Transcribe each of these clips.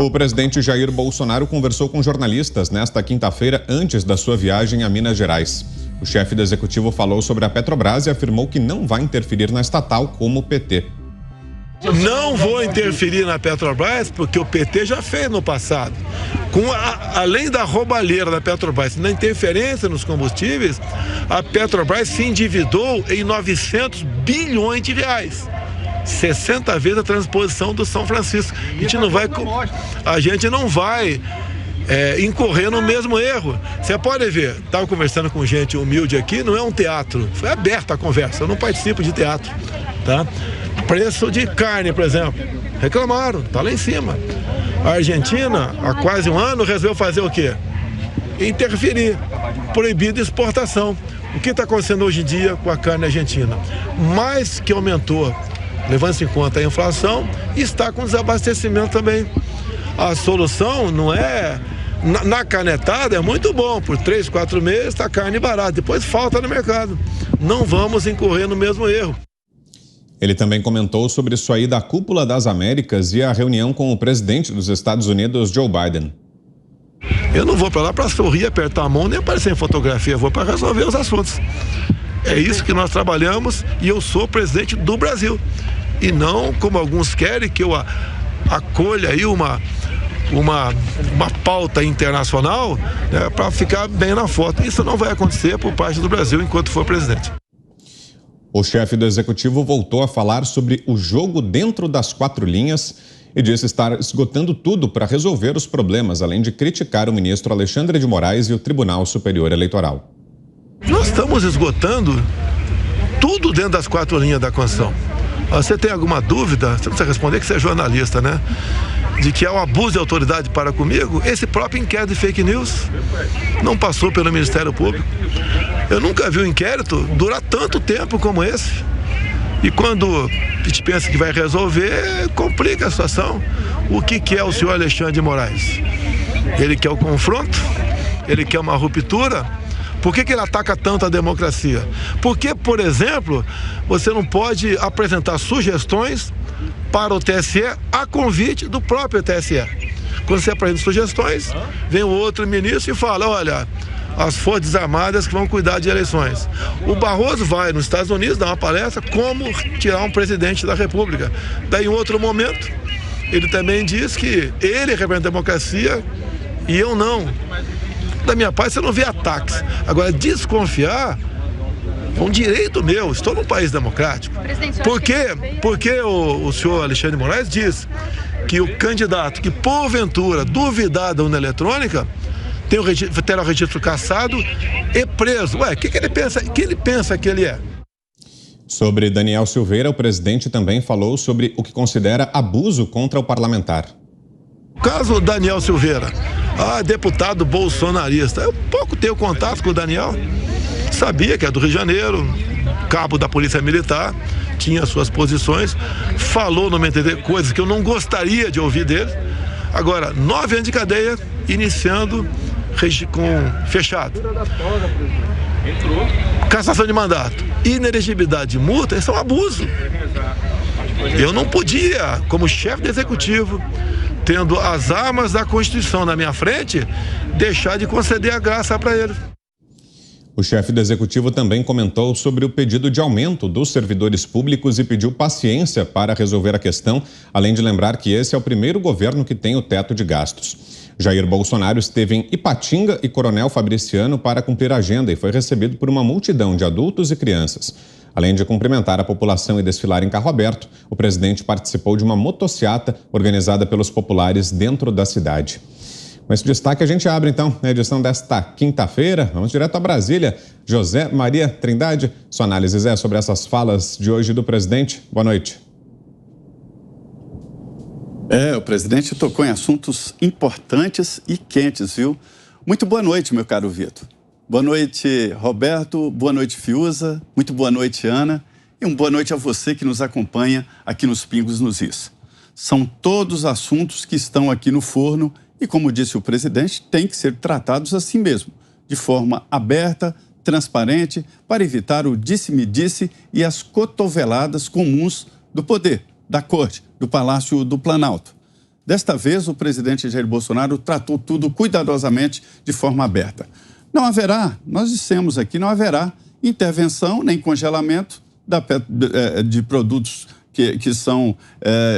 O presidente Jair Bolsonaro conversou com jornalistas nesta quinta-feira antes da sua viagem a Minas Gerais. O chefe do executivo falou sobre a Petrobras e afirmou que não vai interferir na estatal como o PT. Não vou interferir na Petrobras porque o PT já fez no passado. Além da roubalheira da Petrobras, na interferência nos combustíveis, a Petrobras se endividou em 900 bilhões de reais. 60 vezes a transposição do São Francisco. A gente não vai incorrer no mesmo erro. Você pode ver, estava conversando com gente humilde aqui, não é um teatro, foi aberta a conversa, eu não participo de teatro, tá? Preço de carne, por exemplo, reclamaram, tá lá em cima. A Argentina, há quase um ano, resolveu fazer o quê? Interferir, proibir exportação. O que está acontecendo hoje em dia com a carne argentina? Mais que aumentou, levando-se em conta a inflação, está com desabastecimento também. A solução não é... Na canetada é muito bom, por 3, 4 meses está carne barata, depois falta no mercado. Não vamos incorrer no mesmo erro. Ele também comentou sobre sua ida à Cúpula das Américas e a reunião com o presidente dos Estados Unidos, Joe Biden. Eu não vou para lá para sorrir, apertar a mão, nem aparecer em fotografia, eu vou para resolver os assuntos. É isso que nós trabalhamos e eu sou presidente do Brasil. E não como alguns querem que eu acolha aí uma pauta internacional, né, para ficar bem na foto. Isso não vai acontecer por parte do Brasil enquanto for presidente. O chefe do executivo voltou a falar sobre o jogo dentro das 4 linhas e disse estar esgotando tudo para resolver os problemas, além de criticar o ministro Alexandre de Moraes e o Tribunal Superior Eleitoral. Nós estamos esgotando tudo dentro das 4 linhas da Constituição. Você tem alguma dúvida? Você precisa responder que você é jornalista, né? De que há um abuso de autoridade para comigo? Esse próprio inquérito de fake news não passou pelo Ministério Público. Eu nunca vi um inquérito durar tanto tempo como esse. E quando a gente pensa que vai resolver, complica a situação. O que é o senhor Alexandre de Moraes? Ele quer o confronto? Ele quer uma ruptura? Por que ele ataca tanto a democracia? Porque, por exemplo, você não pode apresentar sugestões para o TSE a convite do próprio TSE. Quando você apresenta sugestões, vem o outro ministro e fala, olha, as Forças Armadas que vão cuidar de eleições. O Barroso vai nos Estados Unidos dar uma palestra como tirar um presidente da República. Daí, em outro momento, ele também diz que ele representa a democracia e eu não. Da minha parte, você não vê ataques. Agora, desconfiar é um direito meu. Estou num país democrático. Por quê? Porque o senhor Alexandre de Moraes diz que o candidato que, porventura, duvidar da urna eletrônica, terá o registro cassado e preso. Ué, o que ele pensa? O que ele pensa que ele é? Sobre Daniel Silveira, o presidente também falou sobre o que considera abuso contra o parlamentar. O caso Daniel Silveira, deputado bolsonarista. Eu pouco tenho contato com o Daniel. Sabia que é do Rio de Janeiro, cabo da Polícia Militar, tinha suas posições, falou no MTD coisas que eu não gostaria de ouvir dele. Agora, 9 anos de cadeia, iniciando com fechado. Cassação de mandato, inelegibilidade de multa, isso é um abuso. Eu não podia, como chefe do executivo, tendo as armas da Constituição na minha frente, deixar de conceder a graça para ele. O chefe do executivo também comentou sobre o pedido de aumento dos servidores públicos e pediu paciência para resolver a questão, além de lembrar que esse é o primeiro governo que tem o teto de gastos. Jair Bolsonaro esteve em Ipatinga e Coronel Fabriciano para cumprir a agenda e foi recebido por uma multidão de adultos e crianças. Além de cumprimentar a população e desfilar em carro aberto, o presidente participou de uma motociata organizada pelos populares dentro da cidade. Com esse destaque, a gente abre, então, a edição desta quinta-feira. Vamos direto a Brasília. José Maria Trindade, sua análise, Zé, sobre essas falas de hoje do presidente. Boa noite. O presidente tocou em assuntos importantes e quentes, viu? Muito boa noite, meu caro Vitor. Boa noite, Roberto. Boa noite, Fiuza. Muito boa noite, Ana. E uma boa noite a você que nos acompanha aqui nos Pingos nos Is. São todos assuntos que estão aqui no forno e, como disse o presidente, têm que ser tratados assim mesmo, de forma aberta, transparente, para evitar o disse-me-disse e as cotoveladas comuns do poder, da corte, do Palácio do Planalto. Desta vez, o presidente Jair Bolsonaro tratou tudo cuidadosamente, de forma aberta. Não haverá, nós dissemos aqui, não haverá intervenção nem congelamento de produtos que são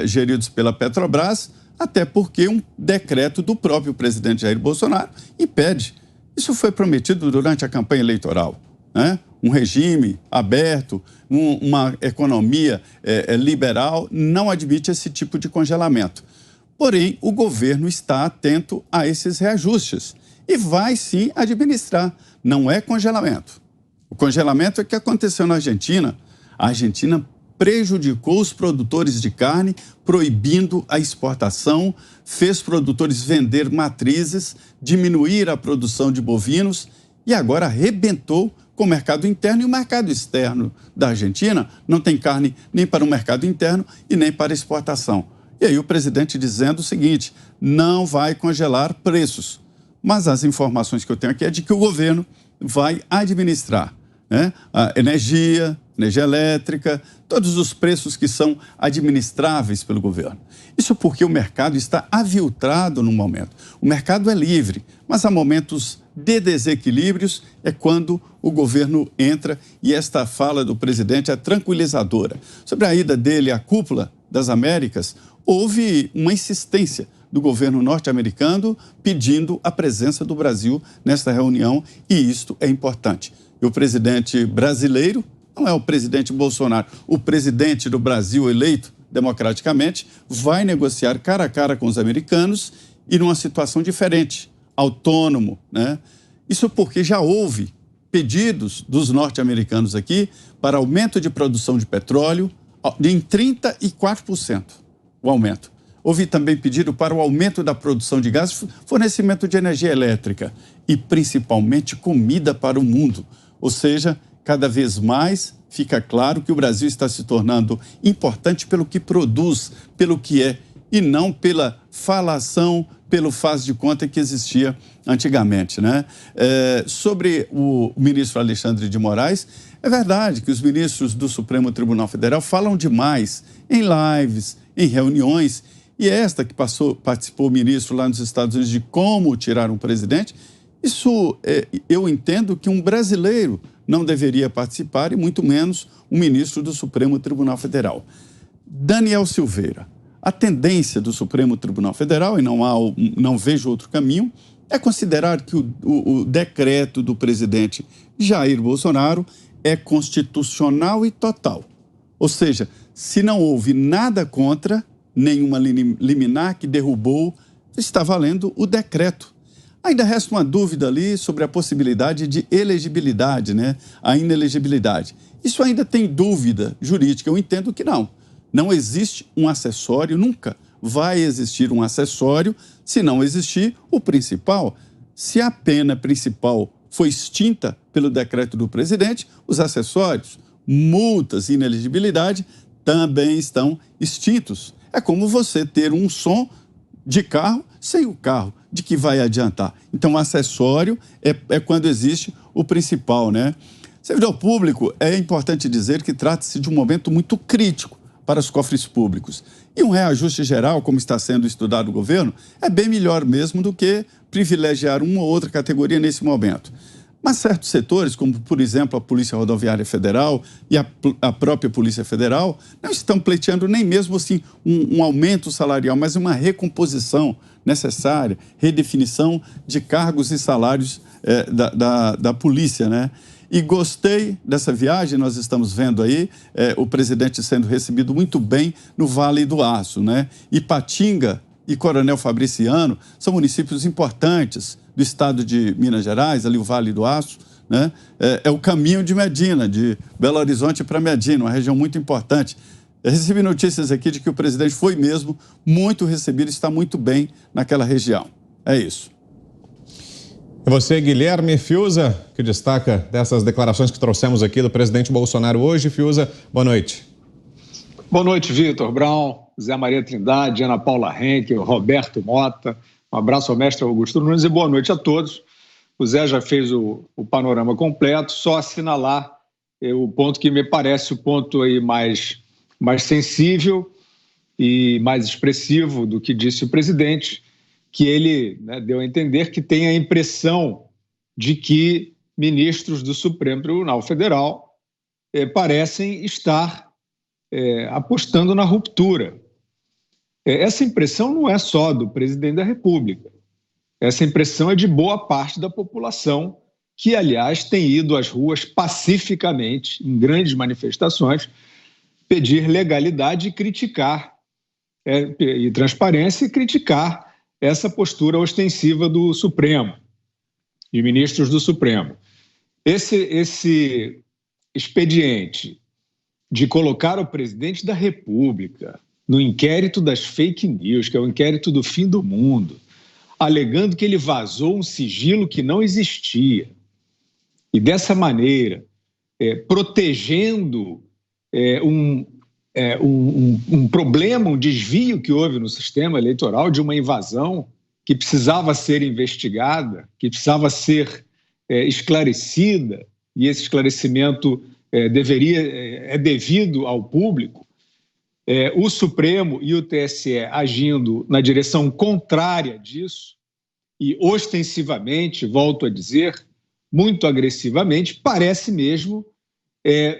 geridos pela Petrobras, até porque um decreto do próprio presidente Jair Bolsonaro impede. Isso foi prometido durante a campanha eleitoral, né? Um regime aberto, uma economia liberal não admite esse tipo de congelamento. Porém, o governo está atento a esses reajustes e vai sim administrar. Não é congelamento. O congelamento é o que aconteceu na Argentina. A Argentina prejudicou os produtores de carne, proibindo a exportação, fez produtores vender matrizes, diminuir a produção de bovinos e agora arrebentou com o mercado interno e o mercado externo da Argentina. Não tem carne nem para o mercado interno e nem para exportação. E aí o presidente dizendo o seguinte, não vai congelar preços. Mas as informações que eu tenho aqui é de que o governo vai administrar, né? A energia elétrica, todos os preços que são administráveis pelo governo. Isso porque o mercado está aviltrado no momento. O mercado é livre, mas há momentos de desequilíbrios é quando o governo entra e esta fala do presidente é tranquilizadora. Sobre a ida dele à cúpula das Américas, houve uma insistência do governo norte-americano pedindo a presença do Brasil nesta reunião e isto é importante. E o presidente brasileiro, não é o presidente Bolsonaro, o presidente do Brasil eleito democraticamente, vai negociar cara a cara com os americanos e numa situação diferente, autônomo, né? Isso porque já houve pedidos dos norte-americanos aqui para aumento de produção de petróleo em 34%, o aumento. Houve também pedido para o aumento da produção de gás, fornecimento de energia elétrica e principalmente comida para o mundo. Ou seja, cada vez mais fica claro que o Brasil está se tornando importante pelo que produz, pelo que é, e não pela falação, pelo faz de conta que existia antigamente, né? Sobre o ministro Alexandre de Moraes, é verdade que os ministros do Supremo Tribunal Federal falam demais em lives, em reuniões, e esta que participou o ministro lá nos Estados Unidos de como tirar um presidente, isso eu entendo que um brasileiro não deveria participar e muito menos um ministro do Supremo Tribunal Federal. Daniel Silveira, a tendência do Supremo Tribunal Federal, e não vejo outro caminho, é considerar que o decreto do presidente Jair Bolsonaro é constitucional e total. Ou seja, se não houve nada contra, nenhuma liminar que derrubou, está valendo o decreto. Ainda resta uma dúvida ali sobre a possibilidade de elegibilidade, né? A inelegibilidade. Isso ainda tem dúvida jurídica, eu entendo que não. Não existe um acessório, nunca vai existir um acessório se não existir o principal. Se a pena principal foi extinta pelo decreto do presidente, os acessórios, multas e inelegibilidade também estão extintos. É como você ter um som de carro sem o carro, de que vai adiantar. Então, o acessório é quando existe o principal, né? Servidor público, é importante dizer que trata-se de um momento muito crítico para os cofres públicos. E um reajuste geral, como está sendo estudado no governo, é bem melhor mesmo do que privilegiar uma ou outra categoria nesse momento. Mas certos setores, como, por exemplo, a Polícia Rodoviária Federal e a própria Polícia Federal, não estão pleiteando nem mesmo assim um aumento salarial, mas uma recomposição necessária, redefinição de cargos e salários da polícia, né? E gostei dessa viagem, nós estamos vendo aí o presidente sendo recebido muito bem no Vale do Aço, né? Ipatinga e Coronel Fabriciano são municípios importantes do estado de Minas Gerais, ali o Vale do Aço, né? É o caminho de Medina, de Belo Horizonte para Medina, uma região muito importante. Eu recebi notícias aqui de que o presidente foi mesmo muito recebido e está muito bem naquela região. É isso. E você, Guilherme Fiuza, que destaca dessas declarações que trouxemos aqui do presidente Bolsonaro hoje. Fiuza, boa noite. Boa noite, Vitor Brown, Zé Maria Trindade, Ana Paula Henkel, Roberto Mota. Um abraço ao mestre Augusto Nunes e boa noite a todos. O Zé já fez o panorama completo, só assinalar o ponto que me parece o ponto aí mais sensível e mais expressivo do que disse o presidente, que ele, né, deu a entender que tem a impressão de que ministros do Supremo Tribunal Federal parecem estar apostando na ruptura. Essa impressão não é só do presidente da República. Essa impressão é de boa parte da população, que, aliás, tem ido às ruas pacificamente, em grandes manifestações, pedir legalidade e criticar, e transparência, e criticar essa postura ostensiva do Supremo, de ministros do Supremo. Esse expediente de colocar o presidente da República no inquérito das fake news, que é o inquérito do fim do mundo, alegando que ele vazou um sigilo que não existia, e dessa maneira protegendo um problema, um desvio que houve no sistema eleitoral, de uma invasão que precisava ser investigada, que precisava ser esclarecida, e esse esclarecimento é devido ao público. O Supremo e o TSE agindo na direção contrária disso, e ostensivamente, volto a dizer, muito agressivamente, parece mesmo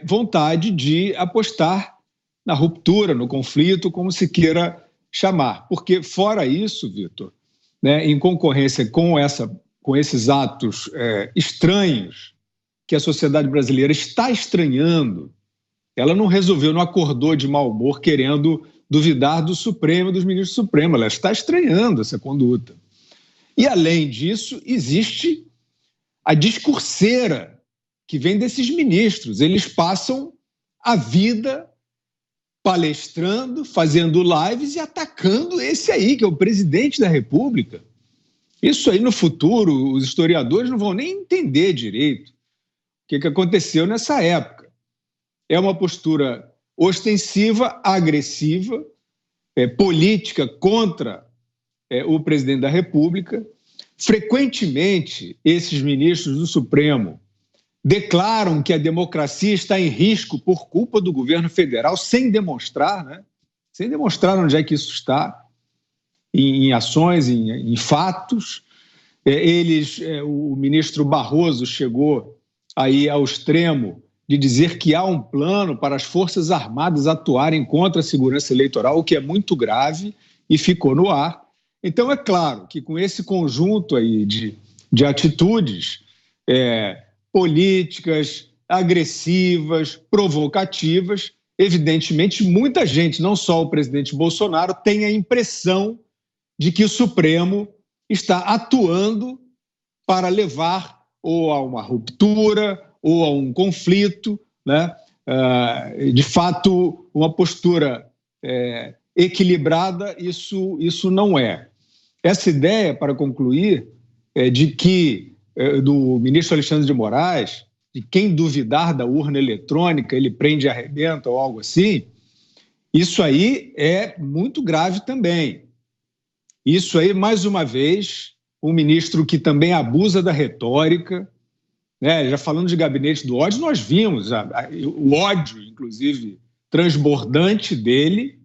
vontade de apostar na ruptura, no conflito, como se queira chamar. Porque, fora isso, Vitor, né, em concorrência com esses atos estranhos que a sociedade brasileira está estranhando, ela não resolveu, não acordou de mau humor querendo duvidar do Supremo, dos ministros do Supremo, ela está estranhando essa conduta. E, além disso, existe a discurseira que vem desses ministros. Eles passam a vida palestrando, fazendo lives e atacando esse aí, que é o presidente da República. Isso aí, no futuro, os historiadores não vão nem entender direito o que aconteceu nessa época. É uma postura ostensiva, agressiva, política contra o presidente da República. Frequentemente, esses ministros do Supremo declaram que a democracia está em risco por culpa do governo federal, sem demonstrar, né? Sem demonstrar onde é que isso está, em ações, em fatos. O ministro Barroso chegou aí ao extremo de dizer que há um plano para as Forças Armadas atuarem contra a segurança eleitoral, o que é muito grave, e ficou no ar. Então, é claro que com esse conjunto aí de atitudes políticas, agressivas, provocativas, evidentemente, muita gente, não só o presidente Bolsonaro, tem a impressão de que o Supremo está atuando para levar ou a uma ruptura ou a um conflito, né? De fato, uma postura equilibrada, isso não é. Essa ideia, para concluir, de que do ministro Alexandre de Moraes, de quem duvidar da urna eletrônica, ele prende e arrebenta ou algo assim, isso aí é muito grave também. Isso aí, mais uma vez, um ministro que também abusa da retórica, né? Já falando de gabinete do ódio, nós vimos o ódio, inclusive, transbordante dele,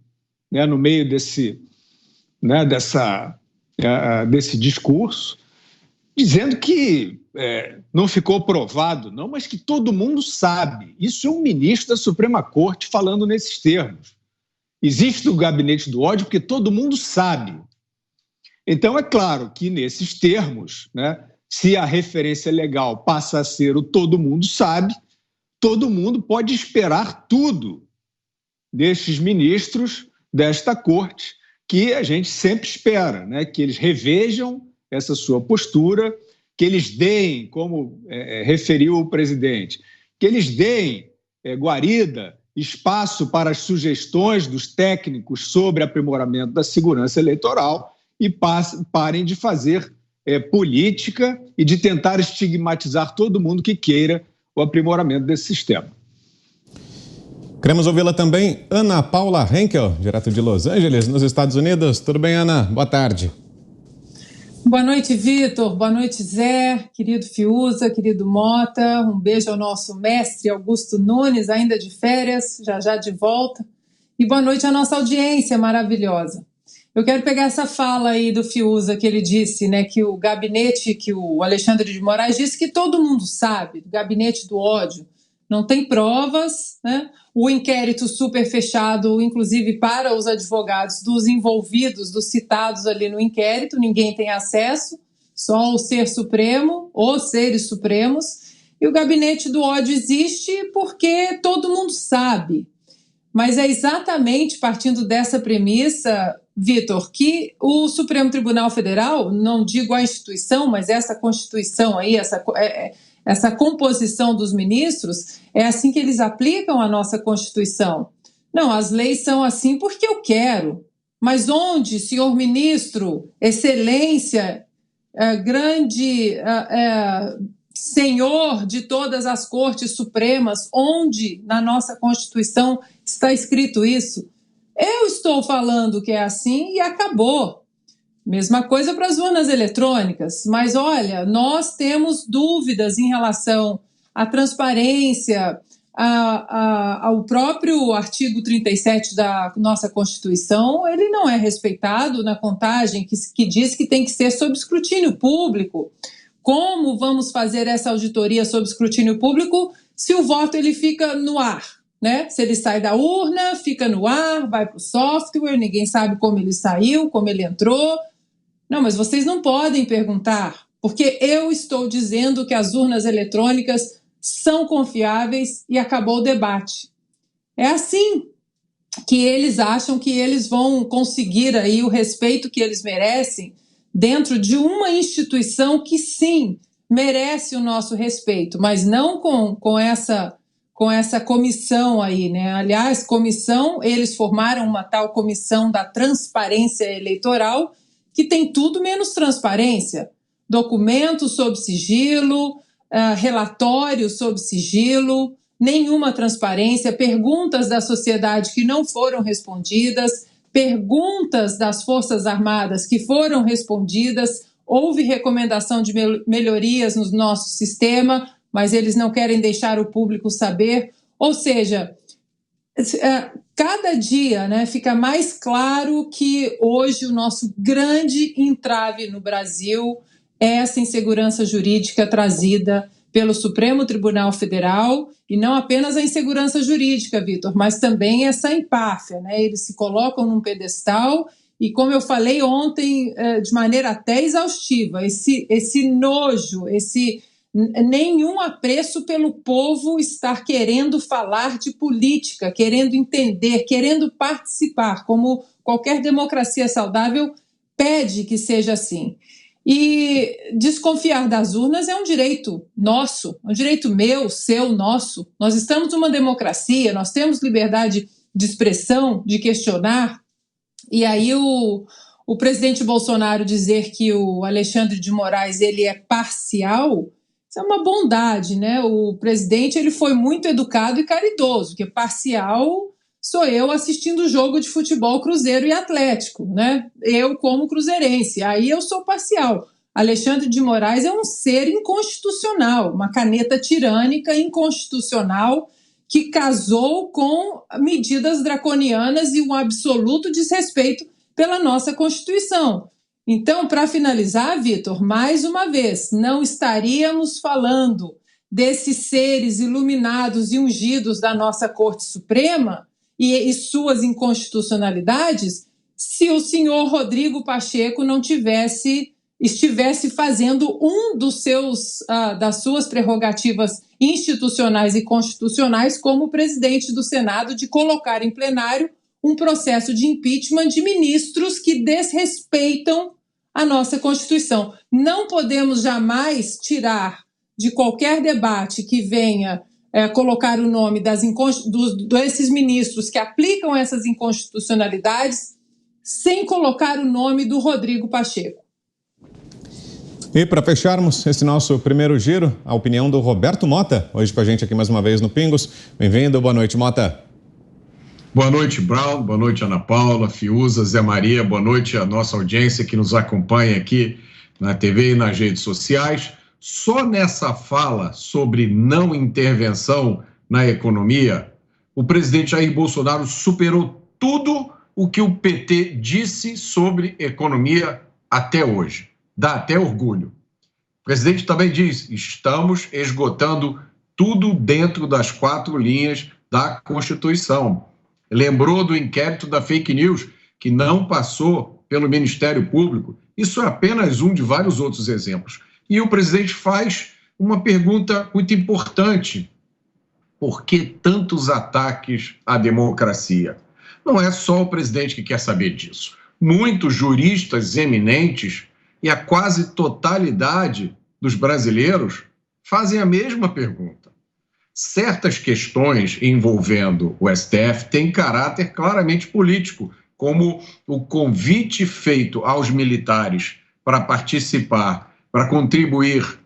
né, no meio desse discurso, dizendo que não ficou provado, não, mas que todo mundo sabe. Isso é um ministro da Suprema Corte falando nesses termos. Existe o gabinete do ódio porque todo mundo sabe. Então, é claro que nesses termos, né, se a referência legal passa a ser o todo mundo sabe, todo mundo pode esperar tudo destes ministros desta corte, que a gente sempre espera, né, que eles revejam essa sua postura, que eles deem, como referiu o presidente, que eles deem guarida, espaço para as sugestões dos técnicos sobre aprimoramento da segurança eleitoral e parem de fazer política e de tentar estigmatizar todo mundo que queira o aprimoramento desse sistema. Queremos ouvi-la também, Ana Paula Henkel, direto de Los Angeles, nos Estados Unidos. Tudo bem, Ana? Boa tarde. Boa noite, Vitor. Boa noite, Zé, querido Fiuza, querido Mota. Um beijo ao nosso mestre Augusto Nunes, ainda de férias, já de volta. E boa noite à nossa audiência maravilhosa. Eu quero pegar essa fala aí do Fiuza, que ele disse, né, que o gabinete, que o Alexandre de Moraes disse que todo mundo sabe, o gabinete do ódio, não tem provas, né? O inquérito super fechado, inclusive para os advogados dos envolvidos, dos citados ali no inquérito, ninguém tem acesso, só o Ser Supremo, os seres supremos, e o gabinete do ódio existe porque todo mundo sabe. Mas é exatamente partindo dessa premissa, Vitor, que o Supremo Tribunal Federal, não digo a instituição, mas essa Constituição aí, essa composição dos ministros, é assim que eles aplicam a nossa Constituição. Não, as leis são assim porque eu quero. Mas onde, senhor ministro, excelência, grande senhor de todas as cortes supremas, onde na nossa Constituição está escrito isso? Eu estou falando que é assim e acabou. Mesma coisa para as urnas eletrônicas, mas olha, nós temos dúvidas em relação à transparência, ao próprio artigo 37 da nossa Constituição, ele não é respeitado na contagem que diz que tem que ser sob escrutínio público. Como vamos fazer essa auditoria sob escrutínio público se o voto ele fica no ar? Né? Se ele sai da urna, fica no ar, vai para o software, ninguém sabe como ele saiu, como ele entrou. Não, mas vocês não podem perguntar, porque eu estou dizendo que as urnas eletrônicas são confiáveis e acabou o debate. É assim que eles acham que eles vão conseguir aí o respeito que eles merecem dentro de uma instituição que, sim, merece o nosso respeito, mas não com essa comissão aí, né? Aliás, comissão, eles formaram uma tal comissão da transparência eleitoral que tem tudo menos transparência. Documentos sob sigilo, relatórios sob sigilo, nenhuma transparência, perguntas da sociedade que não foram respondidas, perguntas das Forças Armadas que foram respondidas, houve recomendação de melhorias no nosso sistema, mas eles não querem deixar o público saber. Ou seja, cada dia, né, fica mais claro que hoje o nosso grande entrave no Brasil é essa insegurança jurídica trazida pelo Supremo Tribunal Federal, e não apenas a insegurança jurídica, Vitor, mas também essa empáfia, né? Eles se colocam num pedestal e, como eu falei ontem, de maneira até exaustiva, esse nojo, nenhum apreço pelo povo estar querendo falar de política, querendo entender, querendo participar, como qualquer democracia saudável pede que seja assim. E desconfiar das urnas é um direito nosso, é um direito meu, seu, nosso. Nós estamos numa democracia, nós temos liberdade de expressão, de questionar. E aí o presidente Bolsonaro dizer que o Alexandre de Moraes ele é parcial, isso é uma bondade, né? O presidente ele foi muito educado e caridoso, que parcial sou eu assistindo o jogo de futebol Cruzeiro e Atlético, né? Eu como cruzeirense, aí eu sou parcial. Alexandre de Moraes é um ser inconstitucional, uma caneta tirânica inconstitucional que casou com medidas draconianas e um absoluto desrespeito pela nossa Constituição. Então, para finalizar, Vitor, mais uma vez, não estaríamos falando desses seres iluminados e ungidos da nossa Corte Suprema e suas inconstitucionalidades se o senhor Rodrigo Pacheco não estivesse fazendo das suas prerrogativas institucionais e constitucionais como presidente do Senado de colocar em plenário um processo de impeachment de ministros que desrespeitam a nossa Constituição. Não podemos jamais tirar de qualquer debate que venha colocar o nome desses ministros que aplicam essas inconstitucionalidades sem colocar o nome do Rodrigo Pacheco. E para fecharmos esse nosso primeiro giro, a opinião do Roberto Mota, hoje com a gente aqui mais uma vez no Pingos. Bem-vindo, boa noite, Mota. Boa noite, Brown, boa noite, Ana Paula, Fiuza, Zé Maria, boa noite à nossa audiência que nos acompanha aqui na TV e nas redes sociais. Só nessa fala sobre não intervenção na economia, o presidente Jair Bolsonaro superou tudo o que o PT disse sobre economia até hoje. Dá até orgulho. O presidente também diz: estamos esgotando tudo dentro das 4 linhas da Constituição. Lembrou do inquérito da fake news, que não passou pelo Ministério Público. Isso é apenas um de vários outros exemplos. E o presidente faz uma pergunta muito importante: por que tantos ataques à democracia? Não é só o presidente que quer saber disso. Muitos juristas eminentes e a quase totalidade dos brasileiros fazem a mesma pergunta. Certas questões envolvendo o STF têm caráter claramente político, como o convite feito aos militares para participar, para contribuir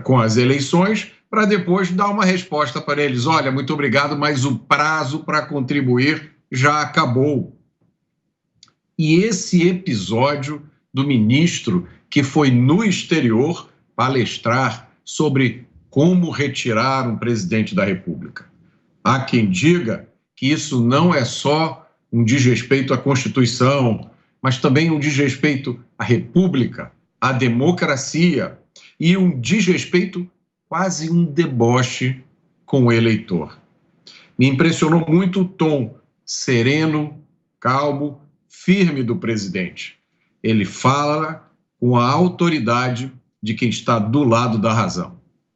com as eleições, para depois dar uma resposta para eles: olha, muito obrigado, mas o prazo para contribuir já acabou. E esse episódio do ministro que foi no exterior palestrar sobre como retirar um presidente da República. Há quem diga que isso não é só um desrespeito à Constituição, mas também um desrespeito à República, à democracia e um desrespeito, quase um deboche com o eleitor. Me impressionou muito o tom sereno, calmo, firme do presidente. Ele fala com a autoridade de quem está do lado da razão.